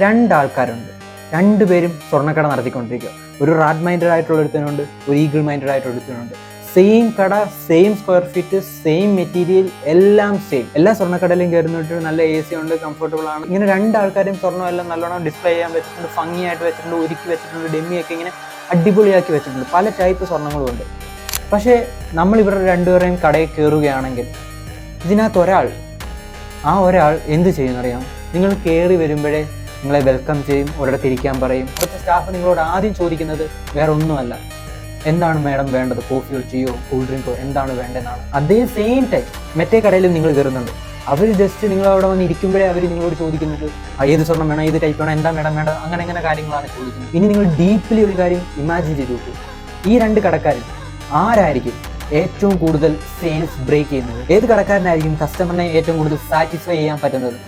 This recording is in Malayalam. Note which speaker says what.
Speaker 1: രണ്ടാൾക്കാരുണ്ട്, രണ്ടുപേരും സ്വർണ്ണക്കട നടത്തിക്കൊണ്ടിരിക്കുക. ഒരു റാഡ് മൈൻഡഡ് ആയിട്ടുള്ള ഒരുത്തനുണ്ട്, ഒരു ഈഗിൾ മൈൻഡഡ് ആയിട്ടുള്ള ഒരുത്തനുണ്ട്. സെയിം കട, same square feet, same material, എല്ലാം സെയിം. എല്ലാ സ്വർണ്ണക്കടയിലും കയറുന്നിട്ട് നല്ല AC ഉണ്ട്, കംഫർട്ടബിൾ ആണ്. ഇങ്ങനെ രണ്ടാൾക്കാരും സ്വർണ്ണം എല്ലാം നല്ലോണം ഡിസ്പ്ലേ ചെയ്യാൻ വെച്ചിട്ടുണ്ട്, ഭംഗിയായിട്ട് വെച്ചിട്ടുണ്ട്, ഒരുക്കി വെച്ചിട്ടുണ്ട്, ഡെമ്മിയൊക്കെ ഇങ്ങനെ അടിപൊളിയാക്കി വെച്ചിട്ടുണ്ട്. പല ടൈപ്പ് സ്വർണ്ണങ്ങളും ഉണ്ട്. പക്ഷേ നമ്മൾ ഇവരുടെ രണ്ടുപേരെയും കടയിൽ കയറുകയാണെങ്കിൽ ഇതിനകത്ത് ഒരാൾ എന്ത് ചെയ്യുന്നറിയാം? നിങ്ങൾ കയറി വരുമ്പോഴേ നിങ്ങളെ വെൽക്കം ചെയ്യും, ഒരിടത്ത് ഇരിക്കാൻ പറയും. കുറച്ച് സ്റ്റാഫ് നിങ്ങളോട് ആദ്യം ചോദിക്കുന്നത് വേറെ ഒന്നുമല്ല, എന്താണ് മാഡം വേണ്ടത്, കോഫിയോ ടീയോ കൂൾ ഡ്രിങ്കോ എന്താണ് വേണ്ടതെന്നാണ്. അതേ സെയിം ടൈം മറ്റേ കടയിലും നിങ്ങൾ കയറുന്നുണ്ട്. അവർ ജസ്റ്റ് നിങ്ങൾ അവിടെ വന്ന് ഇരിക്കുമ്പോഴേ അവർ നിങ്ങളോട് ചോദിക്കുന്നത് ഏത് സ്വർണ്ണം വേണം, ഏത് ടൈപ്പ് വേണം, എന്താ മാഡം വേണ്ടത്, അങ്ങനെ കാര്യങ്ങളാണ് ചോദിക്കുന്നത്. ഇനി നിങ്ങൾ ഡീപ്ലി ഒരു കാര്യം ഇമാജിൻ ചെയ്ത് നോക്കൂ, ഈ രണ്ട് കടക്കാരും ആരായിരിക്കും ഏറ്റവും കൂടുതൽ സെയിൽസ് ബ്രേക്ക് ചെയ്യുന്നത്? ഏത് കടക്കാരനായിരിക്കും കസ്റ്റമറിനെ ഏറ്റവും കൂടുതൽ സാറ്റിസ്ഫൈ ചെയ്യാൻ പറ്റുന്നത്?